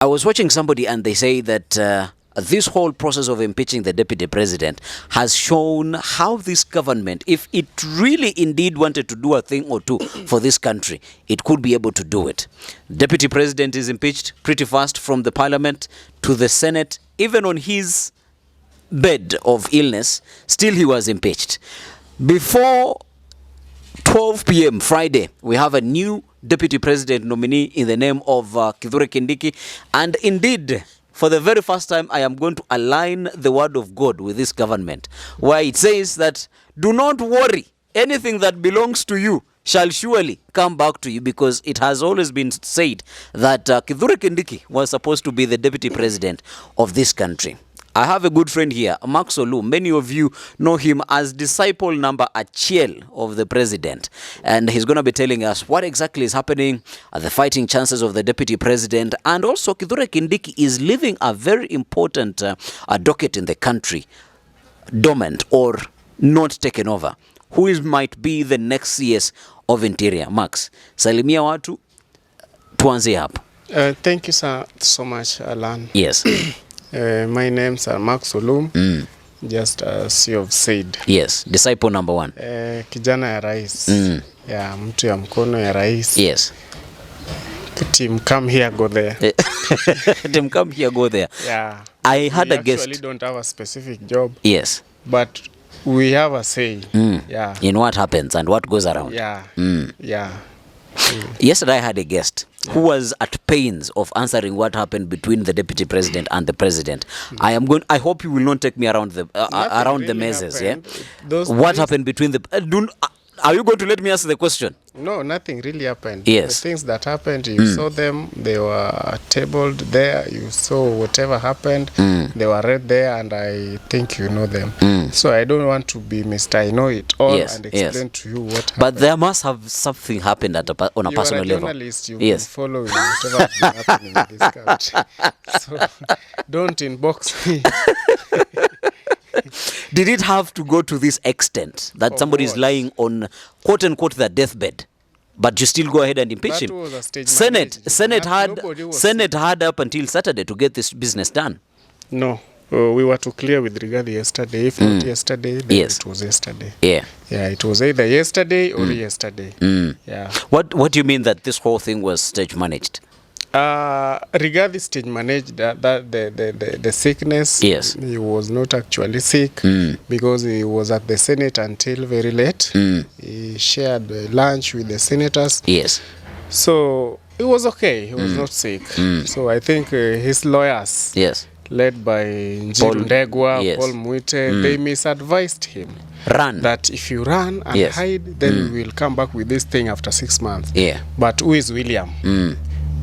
I was watching somebody and they say that this whole process of impeaching the deputy president has shown how this government, if it really indeed wanted to do a thing or two for this country, it could be able to do it. Deputy president is impeached pretty fast from the parliament to the Senate. Even on his bed of illness, still he was impeached. Before 12 p.m. Friday, we have a new deputy president nominee in the name of KITHURE Kindiki. And indeed, for the very first time, I am going to align the word of God with this government, where it says that, do not worry, anything that belongs to you shall surely come back to you, because it has always been said that KITHURE Kindiki was supposed to be the deputy president of this country. I have a good friend here, Max Olu. Many of you know him as disciple number Achiel of the president. And he's going to be telling us what exactly is happening, the fighting chances of the deputy president. And also, KITHURE Kindiki is leaving a very important docket in the country, dormant or not taken over. Who might be the next CS of Interior? Max, salimia watu, tuanze hapo. Thank you so much, Alan. Yes. My name's Max Olum, just as you have said. Yes, disciple number one. Kijana ya rais. Yeah, mtu ya mkono ya rais. Yes. Team come here, go there. Team come here, go there. Yeah. I had a guest. We actually don't have a specific job. Yes. But we have a say. Yeah. In what happens and what goes around. Yeah. Yeah. Yesterday I had a guest who was at pains of answering what happened between the deputy president and the president. I hope you will not take me around the around the messes. Yeah. What happened between the? Are you going to let me ask the question? No, nothing really happened. Yes. The things that happened, you saw them. They were tabled there. You saw whatever happened. They were read there, and I think you know them. So I don't want to be Mr. I know it all and explain to you what happened. But there must have something happened on a personal level. You are a journalist. You've been following whatever has been happening in this country. So don't inbox me. Did it have to go to this extent that somebody is lying on quote unquote their deathbed, but you still go ahead and impeach him? Senate had up until Saturday to get this business done. No, we were too clear with RIGATHI yesterday. If not yesterday, then it was yesterday. Yeah, it was either yesterday or yesterday. Yeah. What do you mean that this whole thing was stage managed? RIGATHI stage managed the sickness. Yes. He was not actually sick because he was at the Senate until very late. He shared lunch with the senators. Yes. So it was okay. He was not sick. So I think his lawyers, led by GACHAGUA, Paul Mwite, they misadvised him. Run. That if you run and hide, then we will come back with this thing after 6 months. Yeah. But who is William?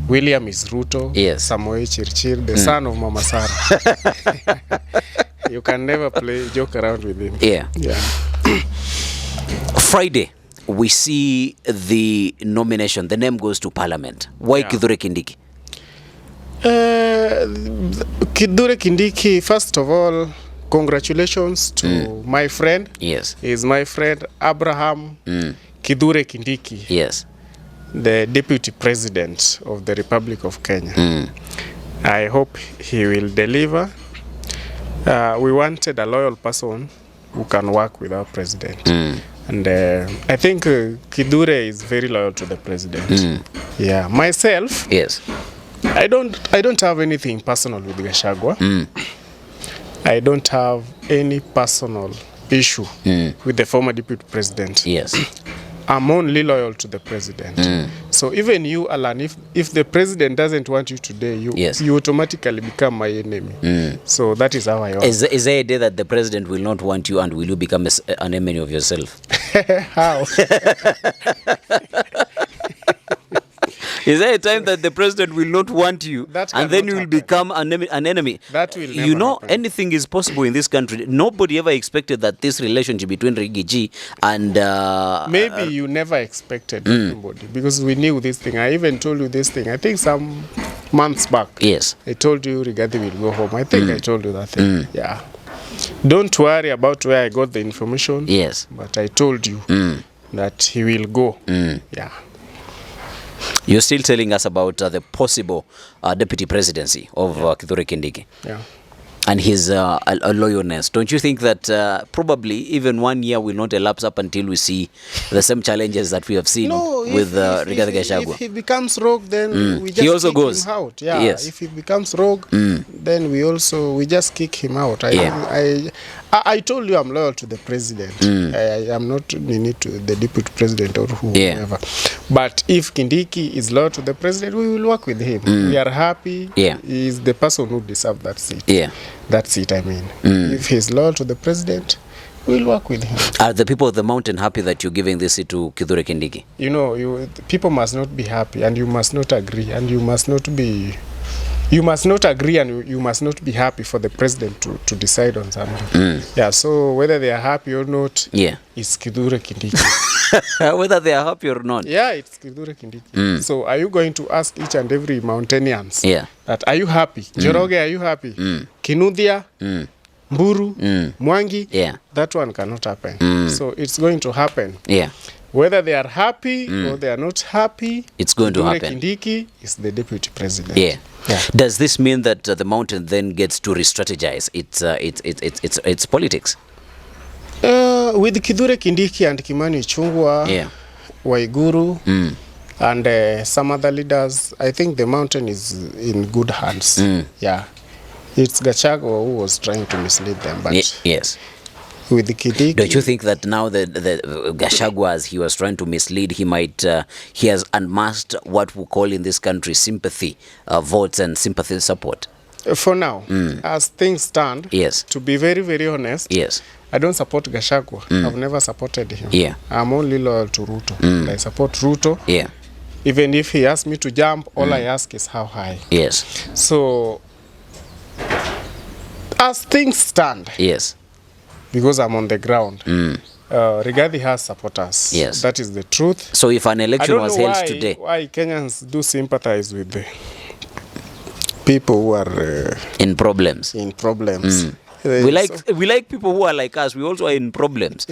William is Ruto, Samoei Chirchir, the son of Mama Sarah. You can never joke around with him. Yeah. Friday, we see the nomination. The name goes to Parliament. Why KITHURE Kindiki? KITHURE Kindiki, first of all, congratulations to my friend. Yes. He's my friend, Abraham KITHURE Kindiki. Yes. The deputy president of the Republic of Kenya. I hope he will deliver. We wanted a loyal person who can work with our president. And I think KITHURE is very loyal to the president. Yeah, myself, I don't have anything personal with GACHAGUA. I don't have any personal issue with the former deputy president. Yes. I'm only loyal to the president. So even you, Alan, if the president doesn't want you today, you automatically become my enemy. So that is how I want. Is there a day that the president will not want you and will you become an enemy of yourself? How? Is there a time that the president will not want you and then you will become an enemy? That will never happen. Anything is possible in this country. Nobody ever expected that this relationship between RIGATHI and... maybe you never expected anybody, because we knew this thing. I even told you this thing, I think some months back. Yes. I told you RIGATHI will go home. I think I told you that thing. Yeah. Don't worry about where I got the information. Yes. But I told you that he will go. Yeah. You're still telling us about the possible deputy presidency of KITHURE Kindiki. Yeah. And his loyalness. Don't you think that probably even 1 year will not elapse up until we see the same challenges that we have seen with Rigathi Gachagua? If he becomes rogue, then we just he also kick goes. him out. Yeah. Yes. If he becomes rogue, then we just kick him out. I told you I'm loyal to the president. I am not needed to the deputy president or whoever. But if Kindiki is loyal to the president, we will work with him. We are happy. Yeah. He is the person who deserves that seat. Yeah. That seat, I mean. If he's loyal to the president, we'll work with him. Are the people of the mountain happy that you're giving this seat to KITHURE Kindiki? You know, people must not be happy, and you must not agree, and you must not be... You must not agree, and you must not be happy for the president to decide on something. Yeah, so whether they are happy or not, it's KITHURE Kindiki. Whether they are happy or not. Yeah, it's KITHURE Kindiki. So are you going to ask each and every Mountaineans that, are you happy? Joroge, are you happy? Kinuthia, Mburu, Mwangi, that one cannot happen. So it's going to happen. Yeah. Whether they are happy or they are not happy, it's going to happen. Kindiki is the deputy president. Yeah. Does this mean that the mountain then gets to re-strategize its politics? With KITHURE Kindiki and Kimani Ichung'wah, Waiguru, and some other leaders, I think the mountain is in good hands. Yeah. It's GACHAGUA who was trying to mislead them. But yes. With the Kindiki, don't you think that now the GACHAGUA, as he was trying to mislead, he has unmasked what we call in this country sympathy votes and sympathy support? For now, as things stand, to be very, very honest, I don't support GACHAGUA. I've never supported him. I'm only loyal to Ruto. I support Ruto. Even if he asks me to jump, all I ask is how high. So, as things stand, because I'm on the ground, Rigathi has supporters. That is the truth. So if an election was held today, why Kenyans do sympathize with the people who are in problems. We like people who are like us. We also are in problems.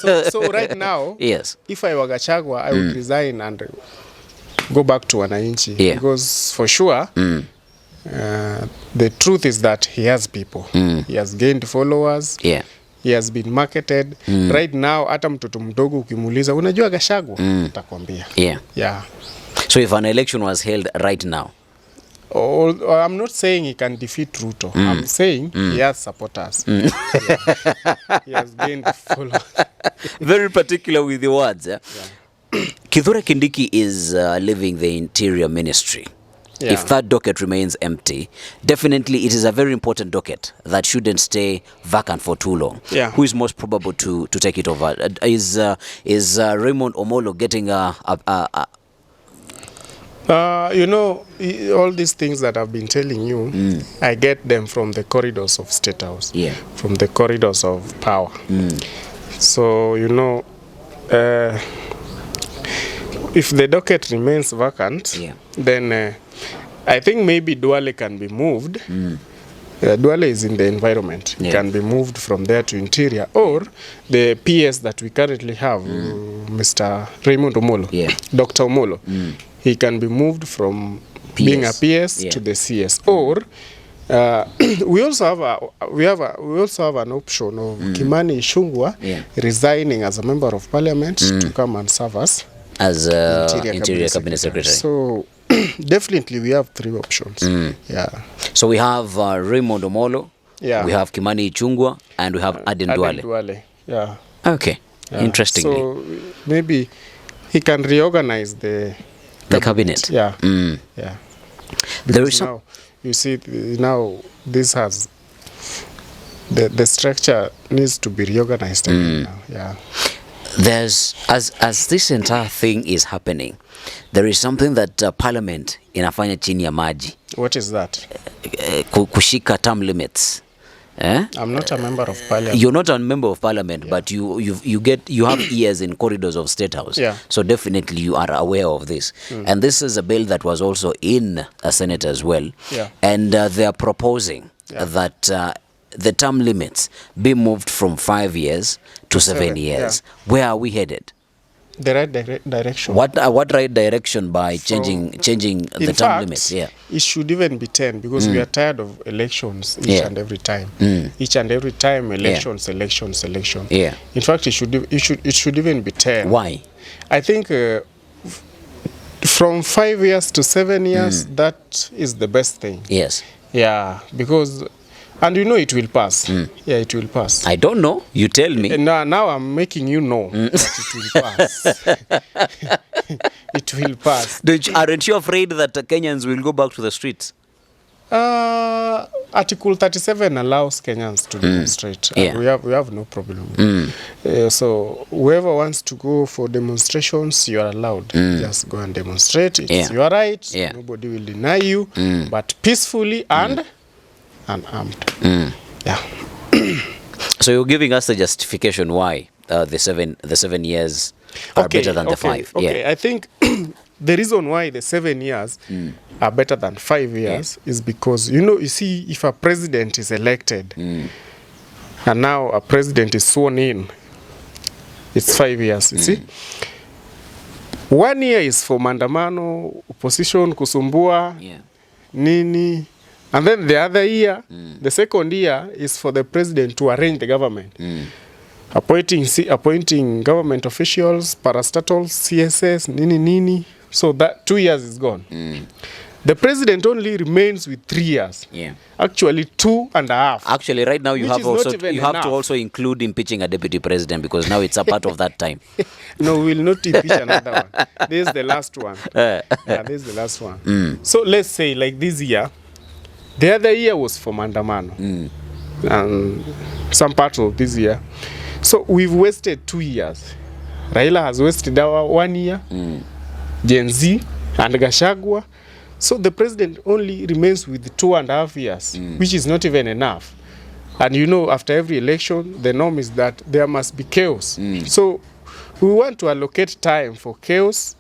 So right now, if I were GACHAGUA, I would resign and go back to Wananchi. Because for sure, the truth is that he has people. He has gained followers. He has been marketed. Right now, hata mtoto mdogo ukimuuliza, unajua GACHAGUA? Atakwambia. So if an election was held right now, I'm not saying he can defeat Ruto. I'm saying he has supporters. He has gained followers. Very particular with the words. KITHURE Kindiki is leaving the Interior Ministry. If that docket remains empty, definitely it is a very important docket that shouldn't stay vacant for too long. Who is most probable to take it over? Is Raymond Omolo getting you know, all these things that I've been telling you, I get them from the corridors of State House, from the corridors of power. So, you know, if the docket remains vacant, then I think maybe Duale can be moved. Duale is in the environment. It can be moved from there to Interior, or the PS that we currently have, Mr. Raymond Omolo, Dr. Omolo, he can be moved from being a PS to the CS. Or we also have an option of Kimani Ichung'wah resigning as a member of Parliament to come and serve us as Interior Cabinet Secretary. So definitely we have three options. So we have Raymond Omolo, we have Kimani Ichung'wah, and we have Aden Duale. Okay. Interestingly. So maybe he can reorganize the cabinet. There is now, you see, now this has the structure needs to be reorganized now. There's as this entire thing is happening, there is something that Parliament inafanya chini ya maji. What is that? Kushika term limits. I'm not a member of Parliament. You're not a member of Parliament, but you have ears in corridors of State House. So definitely you are aware of this. And this is a bill that was also in a Senate as well. And they are proposing that the term limits be moved from 5 years to 7 years. Where are we headed? the right direction. What right direction by changing the term limits? Yeah, it should even be 10 because we are tired of elections each and every time. Each and every time elections. Yeah. In fact, it should even be 10. Why? I think from 5 years to 7 years, that is the best thing. Yes. Yeah, because and you know it will pass. Yeah, it will pass. I don't know. You tell me. And now I'm making you know that it will pass. It will pass. Aren't you afraid that Kenyans will go back to the streets? Article 37 allows Kenyans to demonstrate. Yeah. We have no problem. So whoever wants to go for demonstrations, you are allowed. Just go and demonstrate. It's your right. Yeah. Nobody will deny you, but peacefully and unarmed. Yeah. So you're giving us the justification why the 7 years are better than the 5. Okay, Yeah. I think the reason why the 7 years are better than 5 years is because, you see, if a president is elected and now a president is sworn in, it's 5 years, you see. 1 year is for maandamano, opposition, kusumbua, nini. And then the other year, the second year, is for the president to arrange the government. Appointing government officials, parastatals, CSS, nini. So that 2 years is gone. The president only remains with 3 years. Yeah. Actually 2.5. Actually, right now you have to also include impeaching a deputy president because now it's a part of that time. No, we will not impeach another one. This is the last one. This is the last one. So let's say like this year, the other year was for maandamano. And some part of this year. So we've wasted 2 years. Raila has wasted our 1 year. Gen Z and GACHAGUA. So the president only remains with 2.5 years, which is not even enough. And after every election, the norm is that there must be chaos. So we want to allocate time for chaos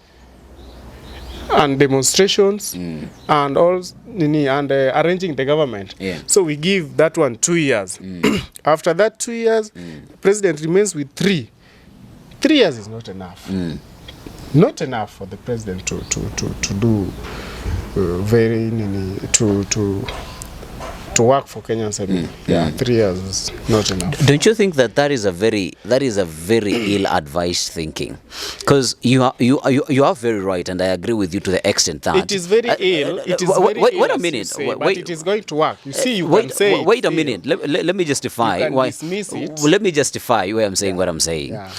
and demonstrations and arranging the government. Yeah. So we give that one 2 years. After that 2 years, the president remains with 3. 3 years is not enough. Not enough for the president to do to work for Kenyans. 3 years is not enough. Don't you think that is a very ill-advised thinking? Because you are very right, and I agree with you to the extent that it is very ill. It is very wait ill, a minute. But it is going to work. You see, you wait, can say. Wait a minute. Let me justify. You can why. Dismiss it. Let me justify why I'm saying what I'm saying. Yeah.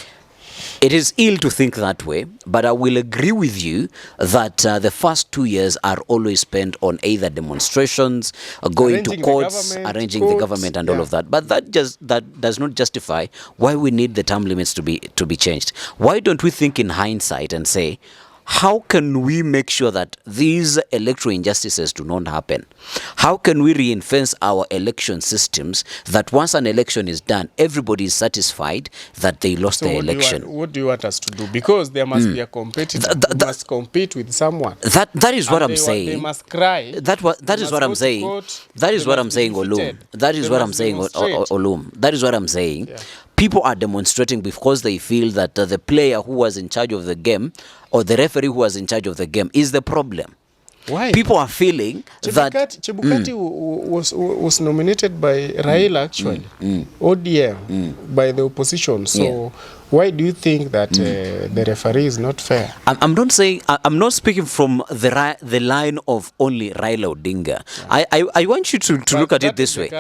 It is ill to think that way, but I will agree with you that the first 2 years are always spent on either demonstrations, going to courts, arranging the government and all of that. But that does not justify why we need the term limits to be changed. Why don't we think in hindsight and say, how can we make sure that these electoral injustices do not happen? How can we reinforce our election systems that once an election is done, everybody is satisfied that they lost the election? What do you want us to do? Because there must be a competitor who must compete with someone. That is what I'm saying. They must cry. That is what I'm saying. That is what I'm saying, Olum. That is what I'm saying, Olum. That is what I'm saying. People are demonstrating because they feel that the player who was in charge of the game or the referee who was in charge of the game is the problem. Why? People are feeling that Chebukati was nominated by Raila actually, ODM, by the opposition. So why do you think that the referee is not fair? I'm not saying, I'm not speaking from the line of only Raila Odinga. I want you to look at it this way.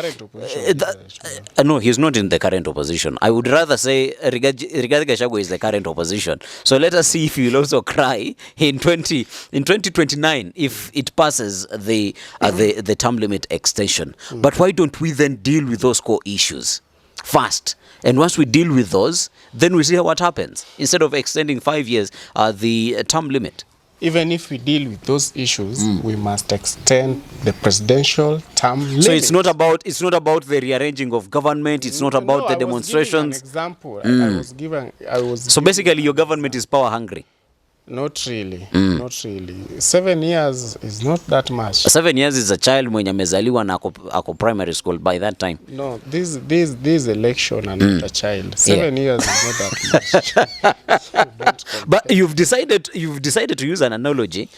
No, he's not in the current opposition. I would rather say Rigathi Gachagua is the current opposition. So let us see if he will also cry in 2029 if it passes the term limit extension. But why don't we then deal with those core issues first? And once we deal with those, then we see what happens instead of extending 5 years the term limit. Even if we deal with those issues, we must extend the presidential term limit. So it's not about the rearranging of government. It's not about the demonstrations. I was giving an example. So basically, your government is power hungry. Not really. Not really. 7 years is not that much. 7 years is a child mwenye amezaliwa na ako primary school by that time. No, this election and not a child. 7 years is not that much. So but you've decided to use an analogy.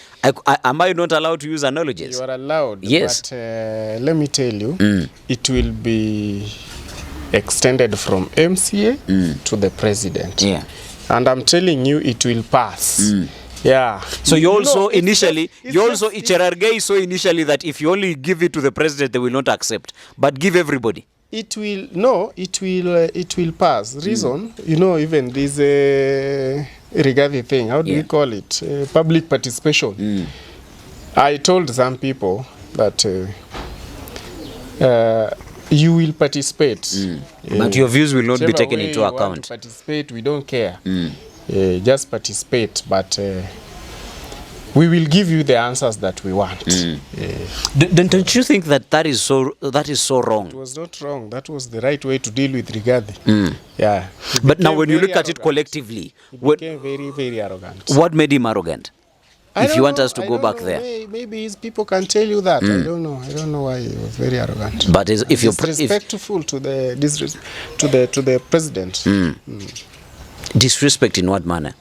Am I not allowed to use analogies? You are allowed. Yes. But let me tell you, it will be extended from MCA to the president. Yeah. And I'm telling you, it will pass. Yeah. So you also initially, Icherargei saw initially that if you only give it to the president, they will not accept. But give everybody. It will pass. Reason, you know, even this RIGATHI thing, how do we call it? Public participation. I told some people that you will participate. But your views will not be taken into account. Want to participate, we don't care. Just participate, but we will give you the answers that we want. Don't you think that is so wrong? It was not wrong. That was the right way to deal with RIGATHI. Yeah. But now when you look at it collectively, he became very, very arrogant. What made him arrogant? If you want us to go back there, maybe his people can tell you that. I don't know. I don't know why he was very arrogant. But if you're disrespectful to the president. Disrespect in what manner?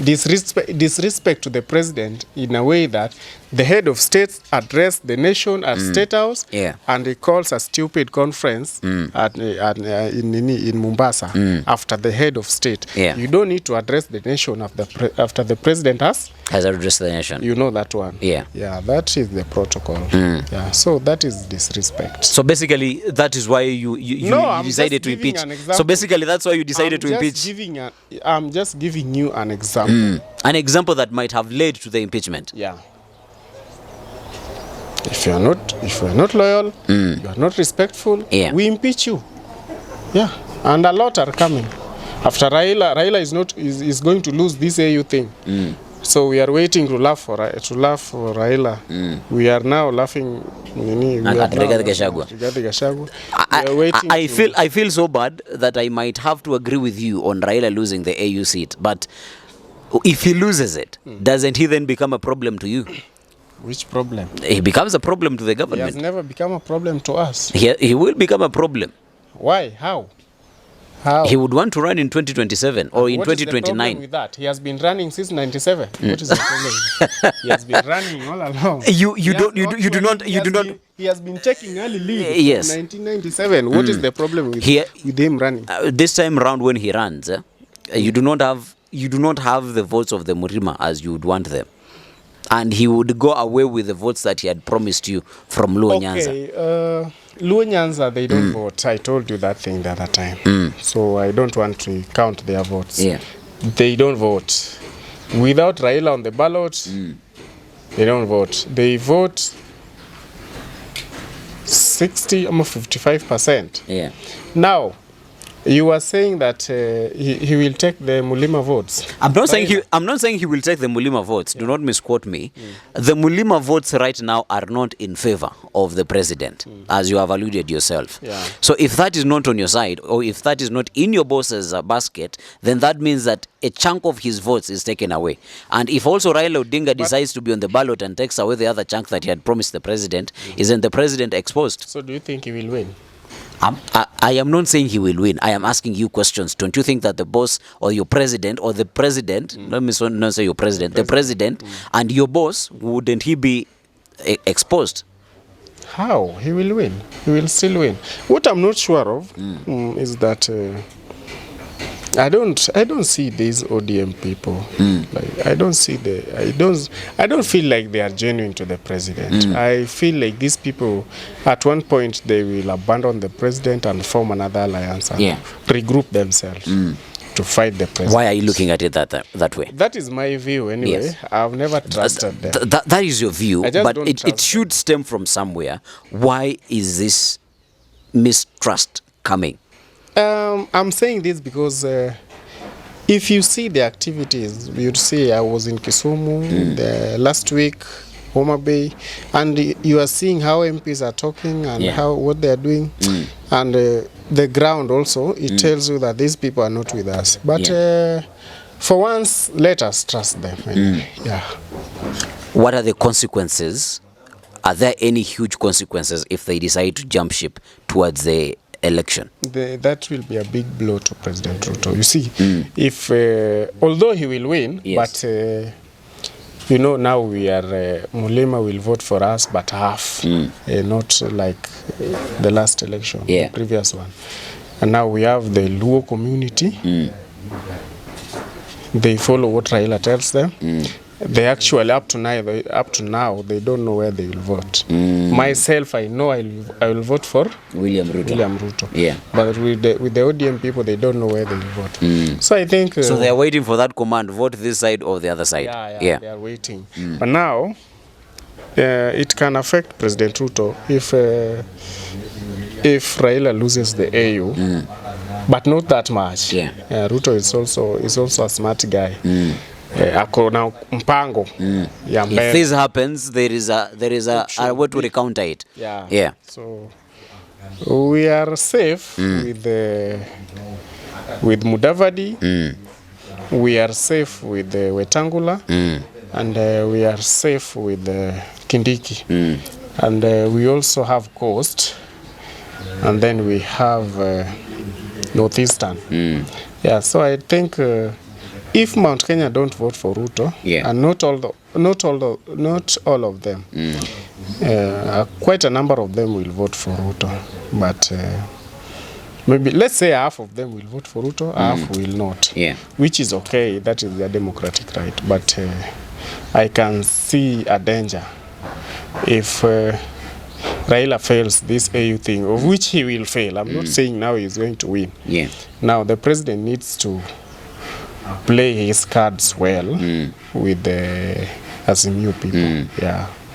Disrespect to the president in a way that the head of state addressed the nation at State House, and he calls a stupid conference in Mombasa after the head of state. You don't need to address the nation after the president has addressed the nation. You know that one. Yeah, that is the protocol. Yeah, so that is disrespect. So basically, that is why you decided to impeach. So basically, that's why you decided to impeach. I'm just giving you an example. An example that might have led to the impeachment. Yeah. If you are not loyal, you are not respectful, we impeach you. Yeah. And a lot are coming. After Raila is going to lose this AU thing. So we are waiting to laugh for Raila. We are now laughing at Rigathi Gachagua. I feel so bad that I might have to agree with you on Raila losing the AU seat, but if he loses it, doesn't he then become a problem to you? Which problem? He becomes a problem to the government. He has never become a problem to us. He will become a problem. Why? How? He would want to run in 2027 or in 2029. What is the problem with that? He has been running since 97. What is the problem? He has been running all along. You do not. He has been taking early leave. Yes. 1997. What is the problem with him running? This time around when he runs, you do not have the votes of the Murima as you would want them. And he would go away with the votes that he had promised you from Luo Nyanza. Okay, Luo Nyanza, they don't vote. I told you that thing the other time. So I don't want to count their votes. Yeah. They don't vote. Without Raila on the ballot, they don't vote. They vote 60, almost 55%. Yeah. Now, you were saying that he will take the Mulima votes. I'm not saying he will take the Mulima votes. Do not misquote me. The Mulima votes right now are not in favor of the president, as you have alluded yourself. So if that is not on your side, or if that is not in your boss's basket, then that means that a chunk of his votes is taken away. And if also Raila Odinga decides to be on the ballot and takes away the other chunk that he had promised the president, isn't the president exposed? So do you think he will win? I am not saying he will win. I am asking you questions. Don't you think that the boss or your president or the president, let me not say your president, the president and your boss, wouldn't he be exposed? How? He will win. He will still win. What I'm not sure of is that I don't see these ODM people. Like, I don't feel like they are genuine to the president. I feel like these people, at one point, they will abandon the president and form another alliance and regroup themselves to fight the president. Why are you looking at it that way? That is my view anyway. Yes. I've never trusted them. That is your view, but it should stem from somewhere. Why is this mistrust coming? I'm saying this because if you see the activities, you'd see I was in Kisumu the last week, Homa Bay, and you are seeing how MPs are talking and what they are doing, and the ground also, it tells you that these people are not with us. But For once, let us trust them. Yeah. What are the consequences? Are there any huge consequences if they decide to jump ship towards the election? That will be a big blow to President Ruto. You see, if although he will win, Yes. but you know, now we are Mulima will vote for us, but half, not like the last election, the previous one. And now we have the Luo community. They follow what Raila tells them. They actually up to now they don't know where they will vote. Myself, I know I will vote for William Ruto. Yeah. But with the ODM people, they don't know where they will vote. So I think. So they are waiting for that command: vote this side or the other side. Yeah. They are waiting. But now, it can affect President Ruto if Raila loses the AU, but not that much. Ruto is also a smart guy. Akona mpango ya mbele. If this happens, there is a way to counter it. Yeah. So we are safe with Mudavadi. We are safe with Wetangula, and we are safe with Kindiki, and we also have Coast, and then we have Northeastern. Yeah. So I think. If Mount Kenya don't vote for Ruto, and not all of them, quite a number of them will vote for Ruto, but maybe let's say half of them will vote for Ruto, half will not, which is okay. That is their democratic right. But I can see a danger if Raila fails this AU thing, of which he will fail. I'm not saying now he's going to win. Now the president needs to play his cards well with the Azimio people.